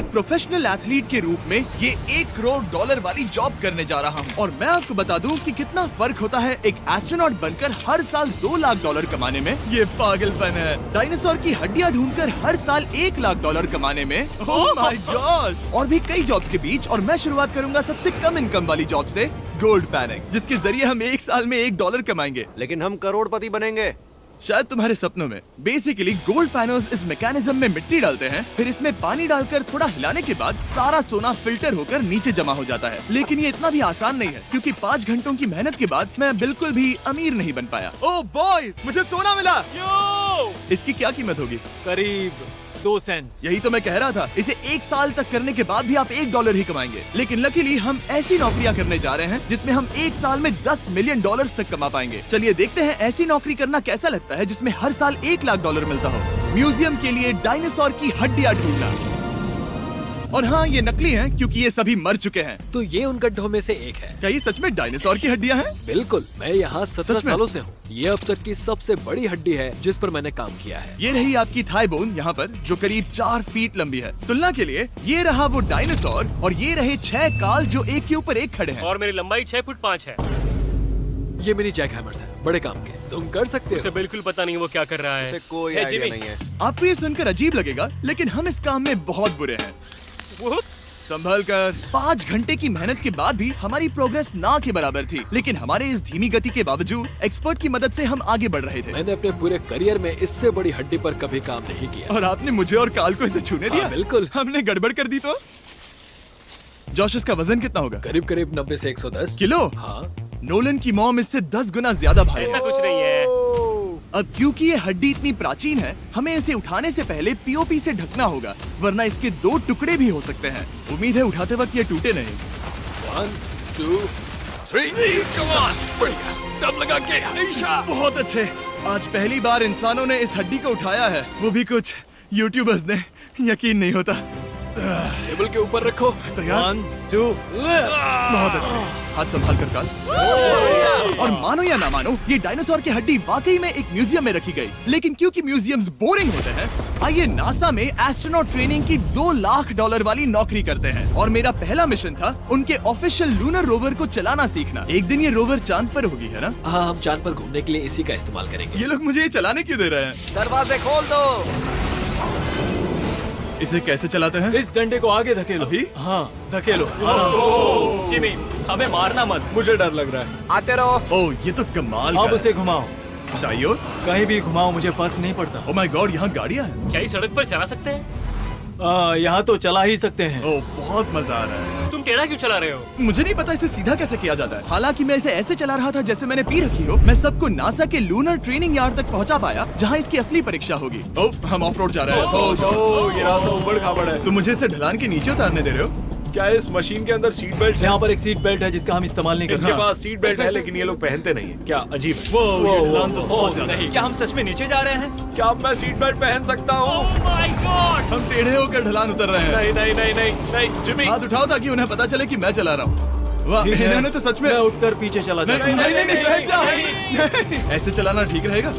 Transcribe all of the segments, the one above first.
एक professional athlete के रूप में ये $1 करोड़ वाली जॉब करने जा रहा हूँ। और मैं आपको बता दूं कि कितना फर्क होता है एक एस्ट्रोनॉट बनकर हर साल $2 लाख कमाने में। ये पागलपन है। डायनासोर की हड्डियाँ ढूंढकर हर साल $1 लाख कमाने में। Oh my God. और भी कई जॉब्स के बीच, और मैं शुरुआत करूंगा सबसे कम इनकम वाली जॉब से, गोल्ड पैनिंग, जिसके जरिए हम एक साल में $1 कमाएंगे। लेकिन हम करोड़पति बनेंगे शायद तुम्हारे सपनों में। बेसिकली गोल्ड पैनर्स इस मैकेनिज्म में मिट्टी डालते हैं, फिर इसमें पानी डालकर थोड़ा हिलाने के बाद सारा सोना फिल्टर होकर नीचे जमा हो जाता है। लेकिन ये इतना भी आसान नहीं है, क्योंकि 5 घंटों की मेहनत के बाद मैं बिल्कुल भी अमीर नहीं बन पाया। ओह बॉयज, मुझे सोना मिला। इसकी क्या कीमत होगी? करीब 2 सेंट्स। यही तो मैं कह रहा था। इसे 1 साल तक करने के बाद भी आप $1 ही कमाएंगे। लेकिन लकीली हम ऐसी नौकरियां करने जा रहे हैं जिसमें हम 1 साल में $10 मिलियन तक कमा पाएंगे। चलिए देखते हैं ऐसी नौकरी करना कैसा लगता है जिसमें हर साल $1 लाख मिलता हो। म्यूजियम के लिए डायनासोर की हड्डियां ढूंढना। और हाँ, ये नकली हैं क्योंकि ये सभी मर चुके हैं। तो ये उन गड्ढों में से एक है। क्या ये सच में डायनासोर की हड्डियां हैं? बिल्कुल, मैं यहाँ 17 सच में? सालों से हूँ। ये अब तक की सबसे बड़ी हड्डी है जिस पर मैंने काम किया है। ये रही आपकी थाई बोन यहाँ पर, जो करीब 4 फीट लंबी है। तुलना के लिए ये रहा वो डायनासोर, और ये रहे 6 काल जो एक के ऊपर एक खड़े हैं। और मेरी लंबाई 6 फुट 5 है। ये मेरी जैक हैमर्स है, बड़े काम के। तुम कर सकते उसे हो। बिल्कुल पता नहीं वो क्या कर रहा है। उसे कोई है, आइडिया जिमी। नहीं है। आपको ये सुनकर अजीब लगेगा, लेकिन हम इस काम में बहुत बुरे हैं। Whoops! संभल कर। 5 घंटे की मेहनत के बाद भी हमारी प्रोग्रेस ना के बराबर थी। लेकिन हमारे इस धीमी गति के बावजूद एक्सपर्ट की मदद से हम आगे बढ़ रहे थे। मैंने अपने पूरे करियर में इससे बड़ी हड्डी पर कभी काम नहीं किया। और आपने मुझे और काल को इसे छूने दिया? हाँ, बिल्कुल। हमने गड़बड़ कर दी तो? जोश, इसका वजन कितना होगा? करीब करीब 90 से 110 किलो? हाँ। नोलन की मॉम इससे 10 गुना ज्यादा भारी ऐसा है। कुछ नहीं है। अब क्योंकि ये हड्डी इतनी प्राचीन है, हमें इसे उठाने से पहले पीओपी से ढकना होगा, वरना इसके 2 टुकड़े भी हो सकते हैं। उम्मीद है उठाते वक्त ये टूटे नहीं। 1 2 3 कम ऑन। बढ़िया, दम लगा के हमेशा। बहुत अच्छे। आज पहली बार इंसानों ने इस हड्डी को उठाया है, वो भी कुछ यूट्यूबर्स ने। यकीन नहीं होता। टेबल के ऊपर रखो। तैयार? 1 2 बहुत अच्छे। हाथ संभाल कर काल। और मानो या ना मानो, ये डायनासोर की हड्डी वाकई में एक म्यूजियम में रखी गई। लेकिन क्योंकि म्यूजियम्स बोरिंग होते हैं, आइए नासा में एस्ट्रोनॉट ट्रेनिंग की $2 लाख वाली नौकरी करते हैं। और मेरा पहला मिशन था उनके ऑफिशियल लूनर रोवर को चलाना सीखना। एक दिन ये रोवर चांद पर होगी, है ना? हाँ, हम चांद पर घूमने के लिए इसी का इस्तेमाल करेंगे। ये लोग मुझे ये चलाने क्यों दे रहे हैं? दरवाजे खोल दो। इसे कैसे चलाते हैं? इस डंडे को आगे धकेलो। अभी? हाँ, धकेलो आराम से। जिमी, हमें मारना मत। मुझे डर लग रहा है। आते रहो। ओह, ये तो कमाल अब का उसे घुमाओ। है। दाईं ओर? कहीं भी घुमाओ, मुझे फर्क नहीं पड़ता। ओह माय गॉड, यहाँ गाड़ियाँ हैं। क्या इस सड़क पर चला सकते हैं? यहाँ तो चला ही सकते हैं। ओह, बहुत मजा आ रहा है। तुम टेढ़ा क्यों चला रहे हो? मुझे नहीं पता इसे सीधा कैसे किया जाता है। हालांकि मैं इसे ऐसे चला रहा था जैसे मैंने पी रखी हो। मैं सबको नासा के लूनर ट्रेनिंग यार्ड तक पहुंचा पाया, जहां इसकी असली परीक्षा होगी। ओह, हम ऑफ रोड जा रहे हैं। ओह, ये रास्ता ऊबड़ खाबड़ है। तुम मुझे इसे ढलान के नीचे उतारने दे रहे हो? क्या इस मशीन के अंदर सीट बेल्ट है? यहाँ पर एक सीट बेल्ट है जिसका हम इस्तेमाल नहीं करते। इनके पास सीट बेल्ट है लेकिन ये लोग पहनते नहीं है। क्या अजीब है। वो ये ढलान तो बहुत ज्यादा है। क्या हम सच में नीचे जा रहे हैं? क्या अब मैं सीट बेल्ट पहन सकता हूँ? Oh my God! हम टेढ़े होकर ढलान उतर रहे हैं। नहीं नहीं नहीं नहीं नहीं जिमी। हाथ उठाओ ताकि उन्हें पता चले कि मैं चला रहा हूँ। वाह, ठीक है। इन्होंने तो सच में। मैं उठकर पीछे चला नहीं जाता हूँ। नहीं नहीं, बैठ जा। नहीं, ऐसे चलाना ठीक रहेगा?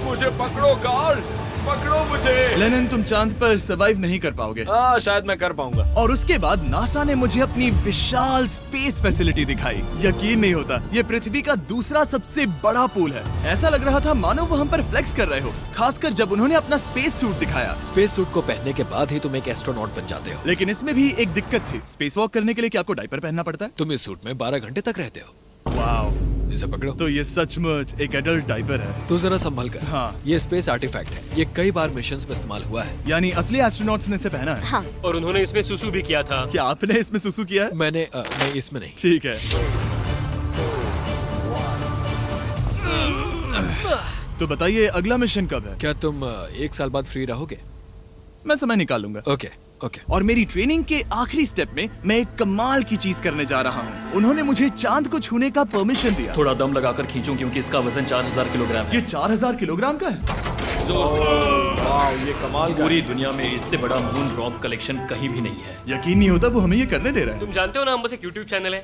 मुझे पकड़ो कार्ल, पकड़ो मुझे। लेनिन, तुम चांद पर सर्वाइव नहीं कर पाओगे। हाँ, शायद मैं कर पाऊंगा। और उसके बाद नासा ने मुझे अपनी विशाल स्पेस फैसिलिटी दिखाई। यकीन नहीं होता, ये पृथ्वी का दूसरा सबसे बड़ा पूल है। ऐसा लग रहा था मानो वो हम पर फ्लेक्स कर रहे हो, खासकर जब उन्होंने अपना स्पेस सूट दिखाया। स्पेस सूट को पहनने के बाद ही तुम एक एस्ट्रोनॉट बन जाते हो। लेकिन इसमें भी एक दिक्कत थी। स्पेस वॉक करने के लिए क्या आपको डायपर पहनना पड़ता है? तुम इस सूट में 12 घंटे तक रहते हो। वाओ, इसे पकड़ो। तो ये सचमुच एक एडल्ट डायपर है। तो जरा संभल कर। हाँ। ये स्पेस आर्टिफैक्ट है। ये कई बार मिशंस में इस्तेमाल हुआ है। यानी असली एस्ट्रोनॉट्स ने इसे पहना है। हाँ, और उन्होंने इसमें सुसु भी किया था। क्या आपने इसमें सुसु किया है? मैंने नहीं, इसमें नहीं। ठीक है। तो बताइए अगला मिशन कब है? क्या तुम 1 साल बाद फ्री रहोगे? मैं समय निकाल लूंगा। Okay okay. और मेरी ट्रेनिंग के आखिरी स्टेप में मैं एक कमाल की चीज करने जा रहा हूँ। उन्होंने मुझे चांद को छूने का परमिशन दिया। थोड़ा दम लगाकर खींचूं क्योंकि इसका वजन 4000 किलोग्राम है। ये 4000 किलोग्राम का है। जोर से खींचो। वाह, ये कमाल का पूरी है। दुनिया में इससे बड़ा मून रॉक कलेक्शन कहीं भी नहीं है। यकीन नहीं होता वो हमें ये करने दे रहा है। तुम जानते हो ना हम बस एक यूट्यूब चैनल है।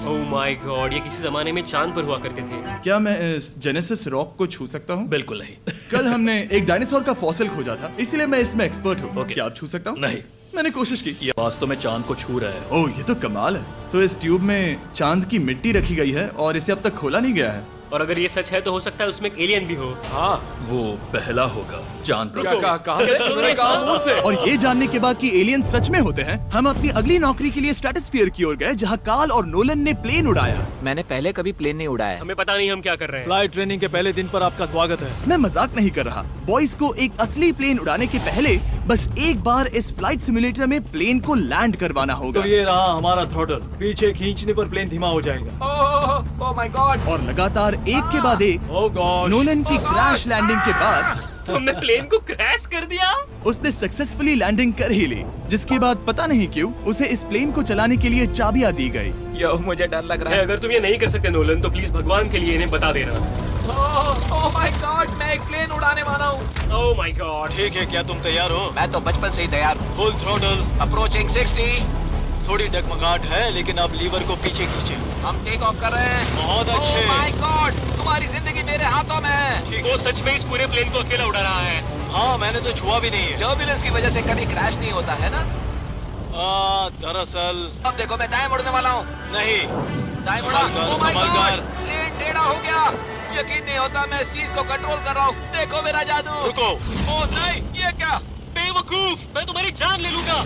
ओह माय गॉड, ये किसी जमाने में चांद पर हुआ करते थे। क्या मैं इस जेनेसिस रॉक को छू सकता हूँ? बिल्कुल नहीं। कल हमने एक डायनासोर का फॉसिल खोजा था, इसलिए मैं इसमें एक्सपर्ट हूँ। Okay. क्या आप छू सकता हूँ? नहीं। मैंने कोशिश की। ये वास्तव में चांद को छू रहा है। ओह, ये तो कमाल है। तो इस ट्यूब में चांद की मिट्टी रखी गई है और इसे अब तक खोला नहीं गया है। और अगर ये सच है तो हो सकता है उसमें एक एलियन भी हो। हाँ, वो पहला होगा चांद पर। क्या कहा, कहाँ से? तुमने कहा मुंह से। और ये जानने के बाद कि एलियन सच में होते हैं, हम अपनी अगली नौकरी के लिए स्ट्रेटोस्फीयर की ओर गए, जहाँ कार्ल और नोलन ने प्लेन उड़ाया। मैंने पहले कभी प्लेन नहीं उड़ाया है। हमें पता नहीं हम क्या कर रहे हैं। फ्लाइट ट्रेनिंग के पहले दिन पर आपका स्वागत है। मैं मजाक नहीं कर रहा। बॉयज को एक असली प्लेन उड़ाने के पहले बस एक बार इस फ्लाइट सिमुलेटर में प्लेन को लैंड करवाना होगा। तो ये रहा हमारा थ्रॉटल। पीछे खींचने पर प्लेन धीमा हो जाएगा। Oh my God. और लगातार एक के बाद एक ओह गॉड। नोलन की क्रैश लैंडिंग के बाद तुमने प्लेन को क्रैश कर दिया। उसने सक्सेसफुली लैंडिंग कर ही ली, जिसके बाद पता नहीं क्यों उसे इस प्लेन को चलाने के लिए चाबियां दी गई। यो, मुझे डर लग रहा है। अगर तुम ये नहीं कर सकते नोलन तो प्लीज भगवान के लिए इन्हें बता देना। ओह माय गॉड, मैं एक प्लेन उड़ाने वाला हूँ। Oh my God. ठीक है, क्या तुम तैयार हो? मैं तो बचपन से ही तैयार हूँ। Full throttle. अप्रोचिंग 60। थोड़ी डगमगाहट है, लेकिन अब लीवर को पीछे खींचे। हम टेक ऑफ कर रहे हैं। बहुत अच्छे। ओह माय गॉड, तुम्हारी जिंदगी मेरे हाथों में है। ठीक वो है। सच में इस पूरे प्लेन को अकेला उड़ा रहा है। हाँ, मैंने तो छुआ भी नहीं है। टर्बुलेंस की वजह से कभी क्रैश नहीं होता है ना। दरअसल अब देखो मैं दाएं मुड़ने वाला हूँ। नहीं। दाएं मुड़ा। संभल ओह माय कर, संभल गॉड, कर। प्लेन टेढ़ा हो गया। यकीन नहीं होता मैं इस चीज को कंट्रोल कर रहा हूँ। देखो मेरा जादू। रुको। ओह नहीं, ये क्या? बेवकूफ, मैं तुम्हारी जान ले लूंगा।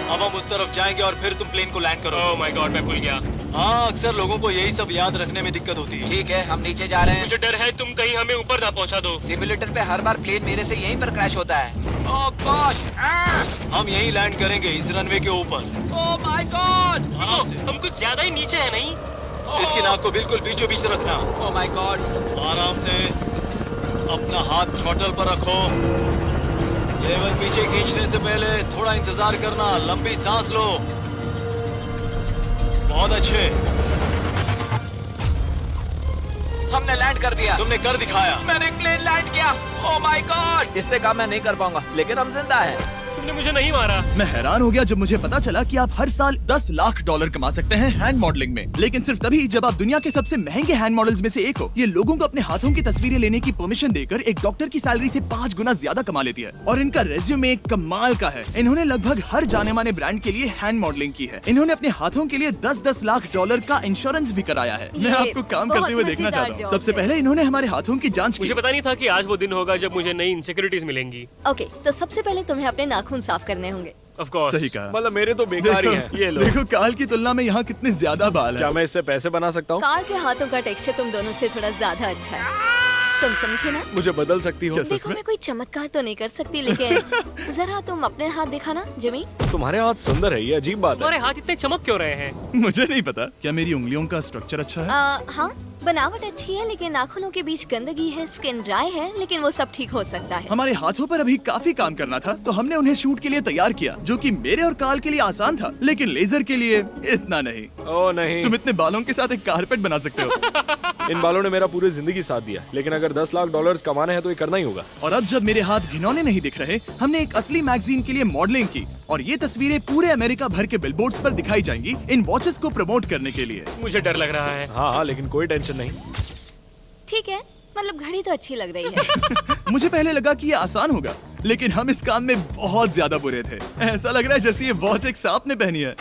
अब हम उस तरफ जाएंगे और फिर तुम प्लेन को लैंड करो। ओह माय गॉड, मैं भूल गया। हाँ, अक्सर लोगों को यही सब याद रखने में दिक्कत होती है। ठीक है, हम नीचे जा रहे हैं। मुझे डर है तुम कहीं हमें ऊपर ना पहुंचा दो। सिमुलेटर पे हर बार प्लेन मेरे से यहीं पर क्रैश होता है। ओह गॉश। हम यहीं लैंड करेंगे, इस रनवे के ऊपर। Oh my God. आराम से। हम कुछ ज्यादा ही नीचे है नहीं? इसकी नाक को बिल्कुल बीचों बीच रखना। Oh my God. आराम से। अपना हाथ थ्रॉटल पर रखो। लेवल पीछे खींचने से पहले थोड़ा इंतजार करना। लंबी सांस लो। बहुत अच्छे। हमने लैंड कर दिया। तुमने कर दिखाया। मैंने प्लेन लैंड किया। Oh my God. इससे काम मैं नहीं कर पाऊंगा, लेकिन हम जिंदा हैं। तुमने मुझे नहीं मारा। मैं हैरान हो गया जब मुझे पता चला कि आप हर साल 10 लाख डॉलर कमा सकते हैं हैंड मॉडलिंग में, लेकिन सिर्फ तभी जब आप दुनिया के सबसे महंगे हैंड मॉडल्स में से एक हो। ये लोगों को अपने हाथों की तस्वीरें लेने की परमिशन देकर एक डॉक्टर की सैलरी से 5 गुना ज्यादा कमा लेती है। और इनका रेज्यूमे कमाल का है। इन्होंने लगभग हर जाने माने ब्रांड के लिए हैंड मॉडलिंग की है। इन्होंने अपने हाथों के लिए 10-10 लाख डॉलर का इंश्योरेंस भी कराया है। मैं आपको काम करते हुए देखना चाहता हूँ। सबसे पहले इन्होंने हमारे हाथों की जाँच की। मुझे पता नहीं था कि आज वो दिन होगा जब मुझे नई इनसिक्योरिटीज मिलेंगी। ओके, तो सबसे पहले तुम्हें अपने नाखून साफ करने होंगे। Of course. सही कहा। मतलब मेरे तो बेकार ही हैं। ये लो। देखो काल की तुलना में यहाँ कितने ज्यादा बाल क्या हैं। मैं इससे पैसे बना सकता हूँ? कार के हाथों का टेक्सचर तुम दोनों से थोड़ा ज्यादा अच्छा है। तुम समझे ना? मुझे बदल सकती हो? देखो मैं कोई चमत्कार तो नहीं कर सकती, लेकिन जरा तुम अपने हाथ दिखाना जिमी। तुम्हारे हाथ सुंदर है, ये अजीब बात तुम्हारे है। हाथ इतने चमक क्यों रहे हैं? मुझे नहीं पता। क्या मेरी उंगलियों का स्ट्रक्चर अच्छा है? हाँ, बनावट अच्छी है, लेकिन नाखूनों के बीच गंदगी है, स्किन ड्राई है, लेकिन वो सब ठीक हो सकता है। हमारे हाथों पर अभी काफी काम करना था, तो हमने उन्हें शूट के लिए तैयार किया, जो कि मेरे और काल के लिए आसान था, लेकिन लेजर के लिए इतना नहीं। ओह नहीं। तुम इतने बालों के साथ एक कारपेट बना सकते हो। इन बालों ने मेरा पूरी जिंदगी साथ दिया, लेकिन अगर 10 लाख डॉलर कमाने हैं तो ये करना ही होगा। और अब जब मेरे हाथ घिनौने नहीं दिख रहे, हमने एक असली मैगजीन के लिए मॉडलिंग की, और ये तस्वीरें पूरे अमेरिका भर के बिलबोर्ड्स पर दिखाई जाएंगी इन वॉचेस को प्रमोट करने के लिए। मुझे डर लग रहा है। हाँ, लेकिन कोई टेंशन नहीं। ठीक है, मतलब घड़ी तो अच्छी लग रही है। मुझे पहले लगा कि ये आसान होगा, लेकिन हम इस काम में बहुत ज्यादा बुरे थे। ऐसा लग रहा है जैसे ये वॉच एक सांप ने पहनी है।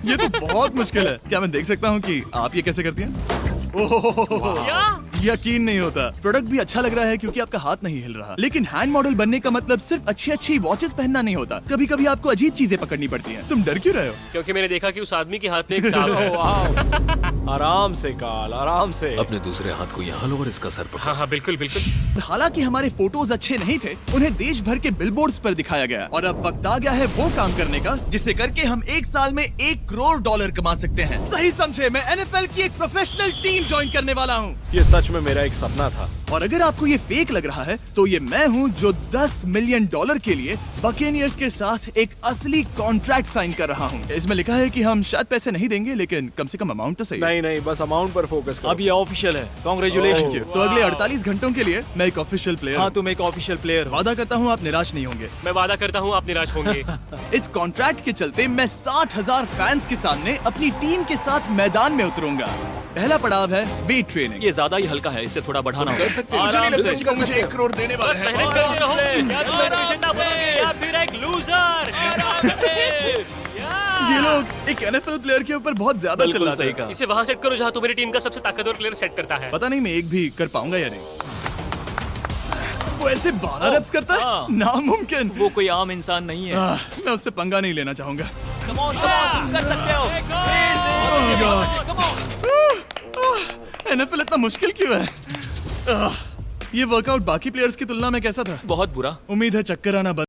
ये तो बहुत मुश्किल है। क्या मैं देख सकता हूँ कि आप ये कैसे करती हैं? ओह, क्या? यकीन नहीं होता। प्रोडक्ट भी अच्छा लग रहा है क्योंकि आपका हाथ नहीं हिल रहा। लेकिन हैंड मॉडल बनने का मतलब सिर्फ अच्छी वॉचेस पहनना नहीं होता। कभी कभी आपको अजीब चीजें पकड़नी पड़ती हैं। तुम डर क्यों रहे हो? क्योंकि मैंने देखा कि उस आदमी के हाथ में एक सांप है। वाह। आराम से काल, आराम से। अपने दूसरे हाथ को यहाँ लो और इसका सर पकड़ो। हाँ हाँ, बिल्कुल बिल्कुल। हालांकि हमारे फोटोज अच्छे नहीं थे, उन्हें देश भर के बिलबोर्ड्स पर दिखाया गया, और अब वक्त आ गया है वो काम करने का जिसे करके हम एक साल में 1 करोड़ डॉलर कमा सकते हैं। सही समझे, मैं NFL की एक प्रोफेशनल टीम ज्वाइन करने वाला हूँ। ये सच में मेरा एक सपना था। और अगर आपको ये फेक लग रहा है तो ये मैं हूँ जो $10 मिलियन के लिए बकेनियर्स के साथ एक असली कॉन्ट्रैक्ट साइन कर रहा हूँ। इसमें लिखा है कि हम शायद पैसे नहीं देंगे, लेकिन कम से कम अमाउंट तो सही है। नहीं नहीं, बस अमाउंट पर फोकस करो। अब ये ऑफिशियल है, कॉन्ग्रेचुलेशन। तो अगले 48 घंटों के लिए मैं एक ऑफिशियल प्लेयर हाँ, हूँ। तुम एक ऑफिशियल प्लेयर हो। वादा करता हूँ आप निराश नहीं होंगे। मैं वादा करता हूँ आप निराश होंगे। इस कॉन्ट्रैक्ट के चलते मैं 60,000 फैंस के सामने अपनी टीम के साथ मैदान में उतरूंगा। पहला पड़ाव है वेट ट्रेनिंग। ये ज्यादा ही हल्का है, इसे थोड़ा बढ़ाना कर सकते हो। मुझे नहीं आराम लगता से। कि वो मुझे 1 करोड़ देने वाले बस हैं। मेहनत करते रहो। या तुम मेरे जितना बनोगे या फिर एक लूजर। ये लोग एक NFL प्लेयर के ऊपर बहुत ज्यादा बिल्कुल चिल्लाते सही हैं। कहा। इसे वहां सेट करो जहां तुम्हारी टीम का सबसे ताकतवर प्लेयर सेट करता है। पता नहीं मैं एक भी कर पाऊंगा या नहीं। वो ऐसे 12 रेप्स करता है, हाँ। नामुमकिन। वो कोई आम इंसान नहीं है। मैं उससे पंगा नहीं लेना चाहूंगा। Come on, तुम कर सकते हो। NFL इतना मुश्किल क्यों है? ये वर्कआउट बाकी प्लेयर्स की तुलना में कैसा था? बहुत बुरा। उम्मीद है चक्कर आना बंद